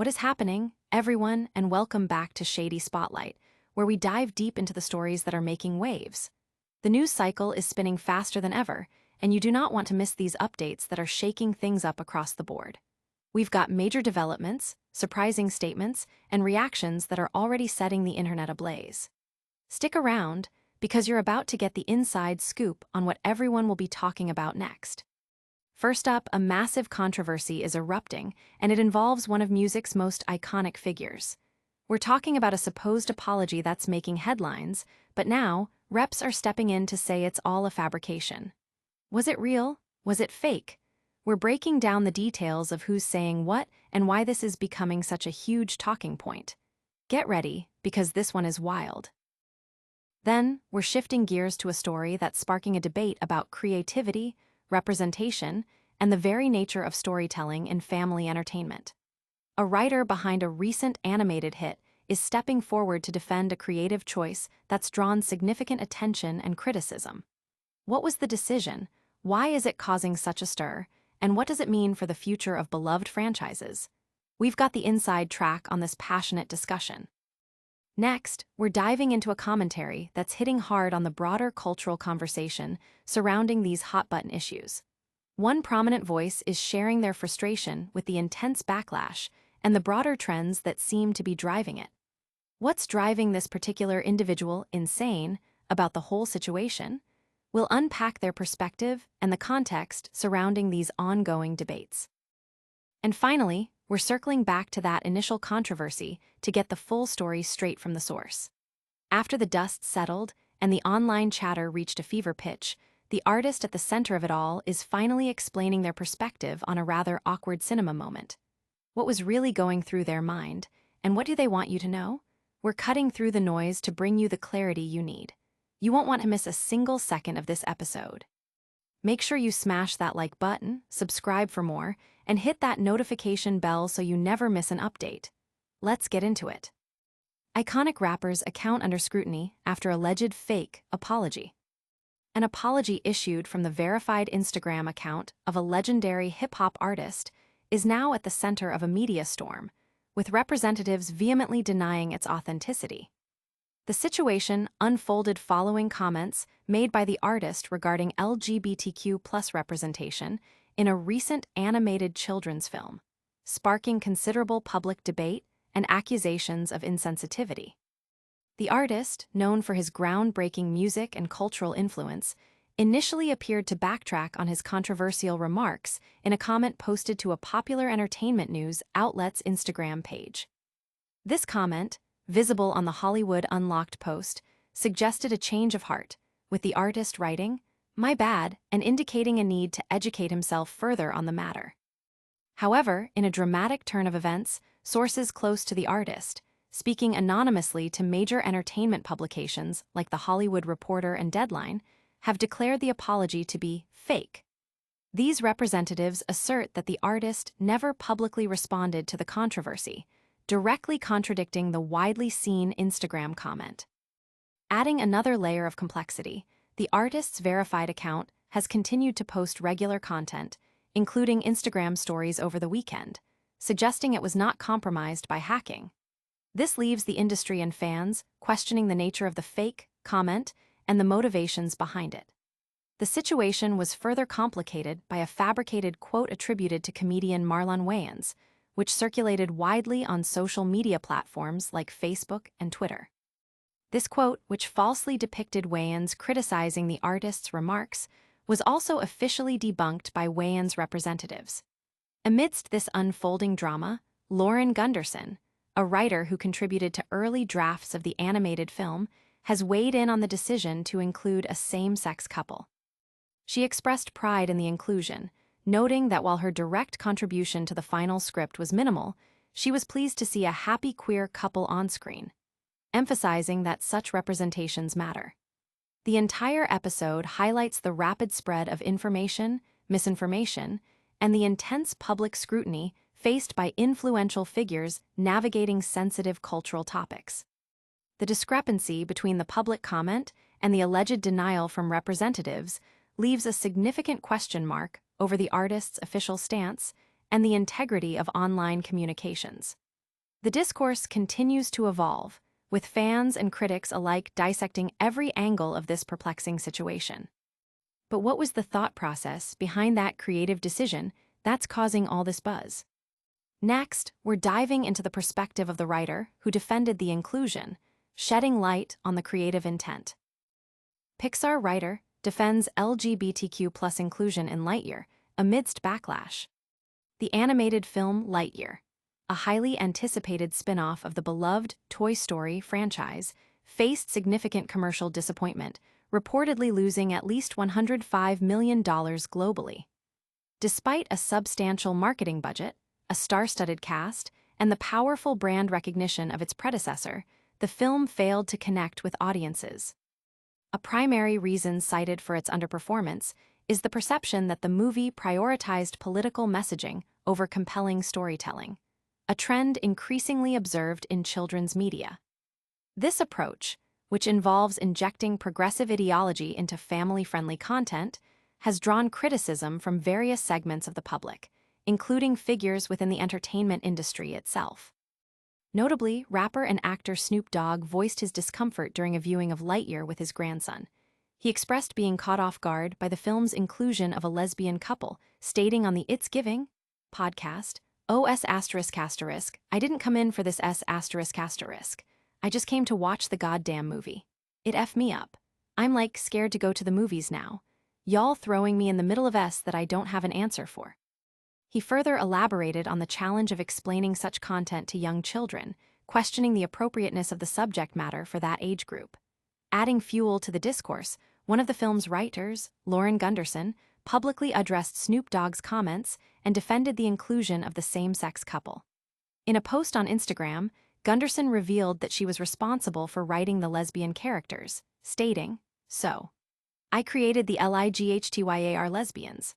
What is happening, everyone, and welcome back to Shady Spotlight, where we dive deep into the stories that are making waves. The news cycle is spinning faster than ever, and you do not want to miss these updates that are shaking things up across the board. We've got major developments, surprising statements, and reactions that are already setting the internet ablaze. Stick around, because you're about to get the inside scoop on what everyone will be talking about next. First up, a massive controversy is erupting, and it involves one of music's most iconic figures. We're talking about a supposed apology that's making headlines, but now, reps are stepping in to say it's all a fabrication. Was it real? Was it fake? We're breaking down the details of who's saying what and why this is becoming such a huge talking point. Get ready, because this one is wild. Then, we're shifting gears to a story that's sparking a debate about creativity, representation, and the very nature of storytelling in family entertainment. A writer behind a recent animated hit is stepping forward to defend a creative choice that's drawn significant attention and criticism. What was the decision? Why is it causing such a stir? And what does it mean for the future of beloved franchises? We've got the inside track on this passionate discussion. Next, we're diving into a commentary that's hitting hard on the broader cultural conversation surrounding these hot-button issues. One prominent voice is sharing their frustration with the intense backlash and the broader trends that seem to be driving it. What's driving this particular individual insane about the whole situation? We'll unpack their perspective and the context surrounding these ongoing debates. And finally, we're circling back to that initial controversy to get the full story straight from the source. After the dust settled and the online chatter reached a fever pitch, the artist at the center of it all is finally explaining their perspective on a rather awkward cinema moment. What was really going through their mind, and what do they want you to know? We're cutting through the noise to bring you the clarity you need. You won't want to miss a single second of this episode. Make sure you smash that like button, subscribe for more, and hit that notification bell so you never miss an update. Let's get into it. Iconic rapper's account under scrutiny after alleged fake apology. An apology issued from the verified Instagram account of a legendary hip-hop artist is now at the center of a media storm, with representatives vehemently denying its authenticity. The situation unfolded following comments made by the artist regarding LGBTQ+ representation in a recent animated children's film, sparking considerable public debate and accusations of insensitivity. The artist, known for his groundbreaking music and cultural influence, initially appeared to backtrack on his controversial remarks in a comment posted to a popular entertainment news outlet's Instagram page. This comment, visible on the Hollywood Unlocked post, suggested a change of heart, with the artist writing, "My bad," and indicating a need to educate himself further on the matter. However, in a dramatic turn of events, sources close to the artist, speaking anonymously to major entertainment publications like The Hollywood Reporter and Deadline, have declared the apology to be fake. These representatives assert that the artist never publicly responded to the controversy, directly contradicting the widely seen Instagram comment. Adding another layer of complexity, the artist's verified account has continued to post regular content, including Instagram stories over the weekend, suggesting it was not compromised by hacking. This leaves the industry and fans questioning the nature of the fake comment and the motivations behind it. The situation was further complicated by a fabricated quote attributed to comedian Marlon Wayans, which circulated widely on social media platforms like Facebook and Twitter. This quote, which falsely depicted Wayans criticizing the artist's remarks, was also officially debunked by Wayans' representatives. Amidst this unfolding drama, Lauren Gunderson, a writer who contributed to early drafts of the animated film, has weighed in on the decision to include a same-sex couple. She expressed pride in the inclusion, noting that while her direct contribution to the final script was minimal, she was pleased to see a happy queer couple on screen, emphasizing that such representations matter. The entire episode highlights the rapid spread of information, misinformation, and the intense public scrutiny faced by influential figures navigating sensitive cultural topics. The discrepancy between the public comment and the alleged denial from representatives leaves a significant question mark over the artist's official stance and the integrity of online communications. The discourse continues to evolve, with fans and critics alike dissecting every angle of this perplexing situation. But what was the thought process behind that creative decision that's causing all this buzz? Next, we're diving into the perspective of the writer who defended the inclusion, shedding light on the creative intent. Pixar writer defends LGBTQ+ inclusion in Lightyear amidst backlash. The animated film Lightyear, a highly anticipated spin-off of the beloved Toy Story franchise, faced significant commercial disappointment, reportedly losing at least $105 million globally. Despite a substantial marketing budget, a star-studded cast, and the powerful brand recognition of its predecessor, the film failed to connect with audiences. A primary reason cited for its underperformance is the perception that the movie prioritized political messaging over compelling storytelling, a trend increasingly observed in children's media. This approach, which involves injecting progressive ideology into family-friendly content, has drawn criticism from various segments of the public, including figures within the entertainment industry itself. Notably, rapper and actor Snoop Dogg voiced his discomfort during a viewing of Lightyear with his grandson. He expressed being caught off guard by the film's inclusion of a lesbian couple, stating on the It's Giving podcast, "OS***, I didn't come in for this S***. I just came to watch the goddamn movie. It F me up. I'm like scared to go to the movies now. Y'all throwing me in the middle of S that I don't have an answer for." He further elaborated on the challenge of explaining such content to young children, questioning the appropriateness of the subject matter for that age group. Adding fuel to the discourse, one of the film's writers, Lauren Gunderson, publicly addressed Snoop Dogg's comments and defended the inclusion of the same-sex couple. In a post on Instagram, Gunderson revealed that she was responsible for writing the lesbian characters, stating, "So, I created the LIGHTYAR lesbians."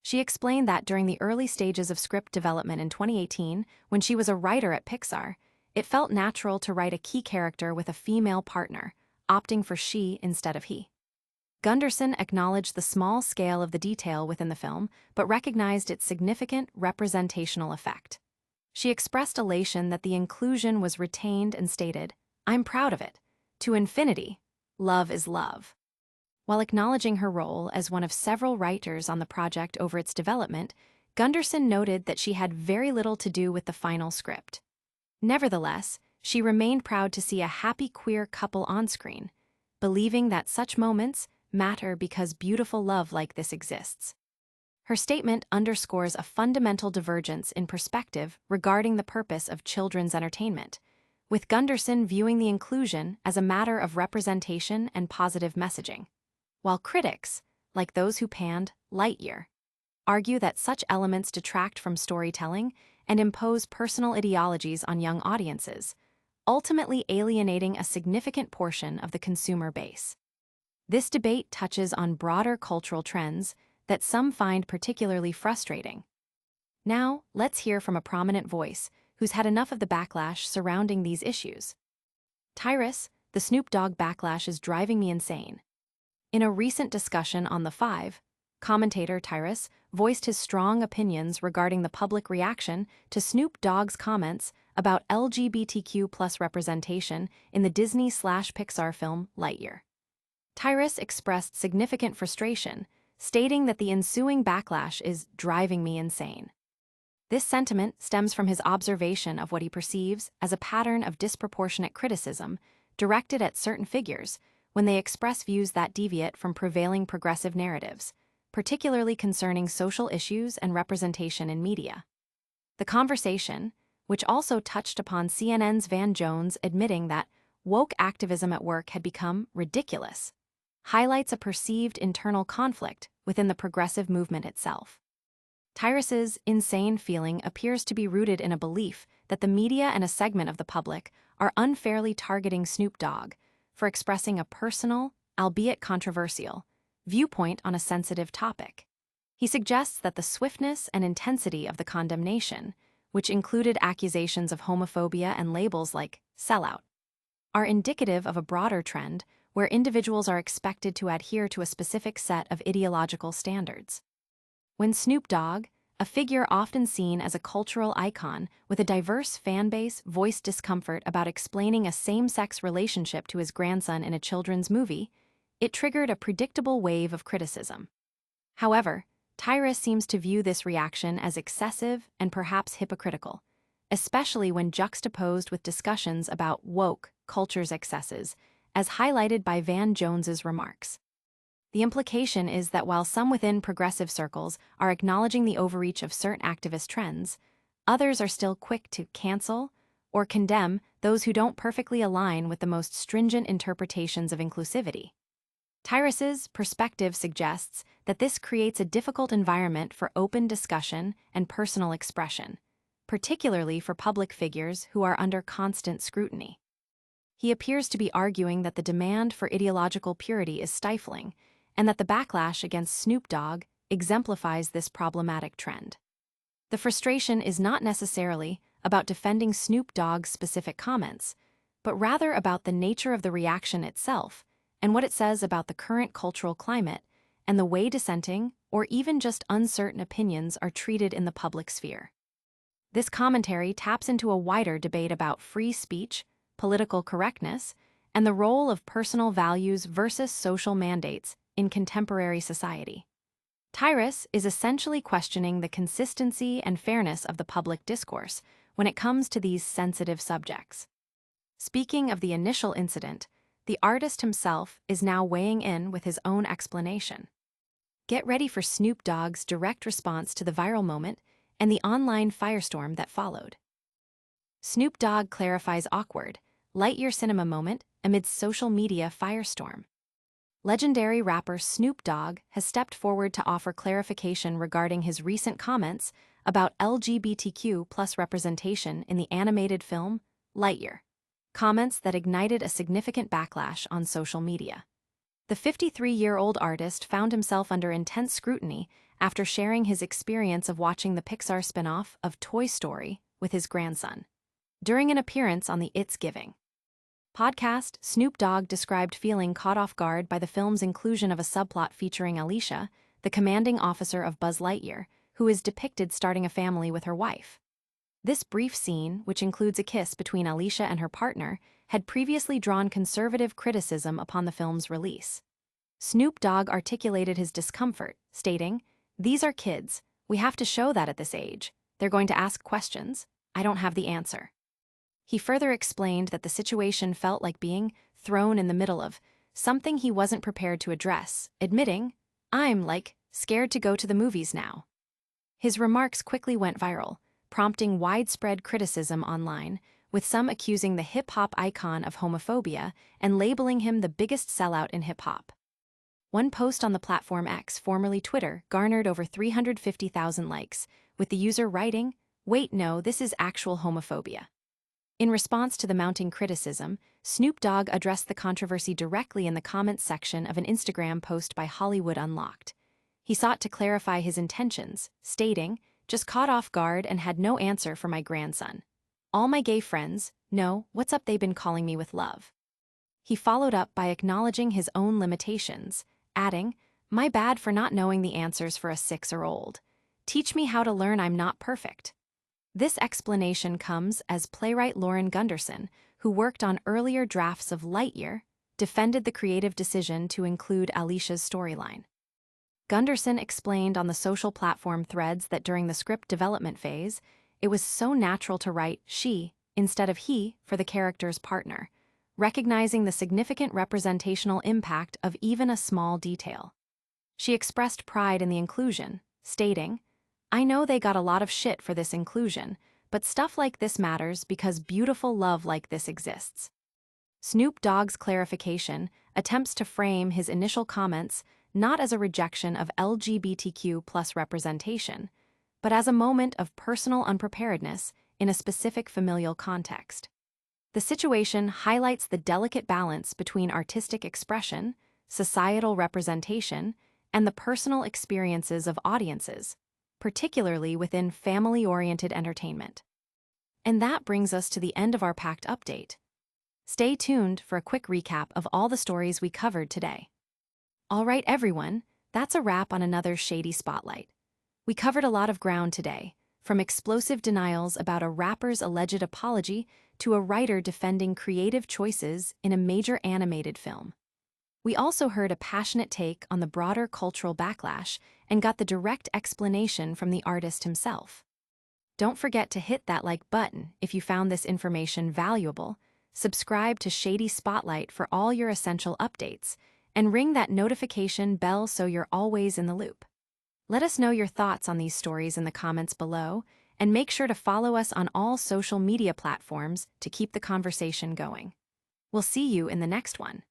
She explained that during the early stages of script development in 2018, when she was a writer at Pixar, it felt natural to write a key character with a female partner, opting for she instead of he. Gunderson acknowledged the small scale of the detail within the film, but recognized its significant representational effect. She expressed elation that the inclusion was retained and stated, "I'm proud of it. To infinity, love is love." While acknowledging her role as one of several writers on the project over its development, Gunderson noted that she had very little to do with the final script. Nevertheless, she remained proud to see a happy queer couple on screen, believing that such moments matter because beautiful love like this exists. Her statement underscores a fundamental divergence in perspective regarding the purpose of children's entertainment, with Gunderson viewing the inclusion as a matter of representation and positive messaging, while critics, like those who panned Lightyear, argue that such elements detract from storytelling and impose personal ideologies on young audiences, ultimately alienating a significant portion of the consumer base. This debate touches on broader cultural trends that some find particularly frustrating. Now, let's hear from a prominent voice who's had enough of the backlash surrounding these issues. Tyrus, "The Snoop Dogg backlash is driving me insane." In a recent discussion on The Five, commentator Tyrus voiced his strong opinions regarding the public reaction to Snoop Dogg's comments about LGBTQ+ representation in the Disney/Pixar film Lightyear. Tyrus expressed significant frustration, stating that the ensuing backlash is driving me insane. This sentiment stems from his observation of what he perceives as a pattern of disproportionate criticism directed at certain figures when they express views that deviate from prevailing progressive narratives, particularly concerning social issues and representation in media. The conversation, which also touched upon CNN's Van Jones admitting that woke activism at work had become ridiculous, highlights a perceived internal conflict within the progressive movement itself. Tyrus's insane feeling appears to be rooted in a belief that the media and a segment of the public are unfairly targeting Snoop Dogg for expressing a personal, albeit controversial, viewpoint on a sensitive topic. He suggests that the swiftness and intensity of the condemnation, which included accusations of homophobia and labels like sellout, are indicative of a broader trend where individuals are expected to adhere to a specific set of ideological standards. When Snoop Dogg, a figure often seen as a cultural icon with a diverse fan base, voiced discomfort about explaining a same-sex relationship to his grandson in a children's movie. It triggered a predictable wave of criticism. However, Tyrus seems to view this reaction as excessive and perhaps hypocritical, especially when juxtaposed with discussions about woke culture's excesses, as highlighted by Van Jones's remarks. The implication is that while some within progressive circles are acknowledging the overreach of certain activist trends, others are still quick to cancel or condemn those who don't perfectly align with the most stringent interpretations of inclusivity. Tyrus's perspective suggests that this creates a difficult environment for open discussion and personal expression, particularly for public figures who are under constant scrutiny. He appears to be arguing that the demand for ideological purity is stifling, and that the backlash against Snoop Dogg exemplifies this problematic trend. The frustration is not necessarily about defending Snoop Dogg's specific comments, but rather about the nature of the reaction itself and what it says about the current cultural climate and the way dissenting or even just uncertain opinions are treated in the public sphere. This commentary taps into a wider debate about free speech, political correctness, and the role of personal values versus social mandates in contemporary society. Tyrus is essentially questioning the consistency and fairness of the public discourse when it comes to these sensitive subjects. Speaking of the initial incident, the artist himself is now weighing in with his own explanation. Get ready for Snoop Dogg's direct response to the viral moment and the online firestorm that followed. Snoop Dogg clarifies awkward, Lightyear cinema moment amid social media firestorm. Legendary rapper Snoop Dogg has stepped forward to offer clarification regarding his recent comments about LGBTQ+ representation in the animated film Lightyear, comments that ignited a significant backlash on social media. The 53-year-old artist found himself under intense scrutiny after sharing his experience of watching the Pixar spin-off of Toy Story with his grandson. During an appearance on the It's Giving podcast, Snoop Dogg described feeling caught off guard by the film's inclusion of a subplot featuring Alicia, the commanding officer of Buzz Lightyear, who is depicted starting a family with her wife. This brief scene, which includes a kiss between Alicia and her partner, had previously drawn conservative criticism upon the film's release. Snoop Dogg articulated his discomfort, stating, "These are kids. We have to show that at this age. They're going to ask questions. I don't have the answer." He further explained that the situation felt like being thrown in the middle of something he wasn't prepared to address, admitting, "I'm, scared to go to the movies now." His remarks quickly went viral, prompting widespread criticism online, with some accusing the hip-hop icon of homophobia and labeling him the biggest sellout in hip-hop. One post on the platform X, formerly Twitter, garnered over 350,000 likes, with the user writing, "Wait, no, this is actual homophobia." In response to the mounting criticism, Snoop Dogg addressed the controversy directly in the comments section of an Instagram post by Hollywood Unlocked. He sought to clarify his intentions, stating, "Just caught off guard and had no answer for my grandson. All my gay friends know what's up, they've been calling me with love." He followed up by acknowledging his own limitations, adding, "My bad for not knowing the answers for a 6-year-old. Teach me how to learn, I'm not perfect." This explanation comes as playwright Lauren Gunderson, who worked on earlier drafts of Lightyear, defended the creative decision to include Alicia's storyline. Gunderson explained on the social platform Threads that during the script development phase, it was so natural to write she instead of he for the character's partner, recognizing the significant representational impact of even a small detail. She expressed pride in the inclusion, stating, "I know they got a lot of shit for this inclusion, but stuff like this matters because beautiful love like this exists." Snoop Dogg's clarification attempts to frame his initial comments not as a rejection of LGBTQ+ representation, but as a moment of personal unpreparedness in a specific familial context. The situation highlights the delicate balance between artistic expression, societal representation, and the personal experiences of audiences, particularly within family-oriented entertainment. And that brings us to the end of our packed update. Stay tuned for a quick recap of all the stories we covered today. All right, everyone, that's a wrap on another Shady Spotlight. We covered a lot of ground today, from explosive denials about a rapper's alleged apology to a writer defending creative choices in a major animated film. We also heard a passionate take on the broader cultural backlash and got the direct explanation from the artist himself. Don't forget to hit that like button if you found this information valuable, subscribe to Shady Spotlight for all your essential updates, and ring that notification bell so you're always in the loop. Let us know your thoughts on these stories in the comments below, and make sure to follow us on all social media platforms to keep the conversation going. We'll see you in the next one.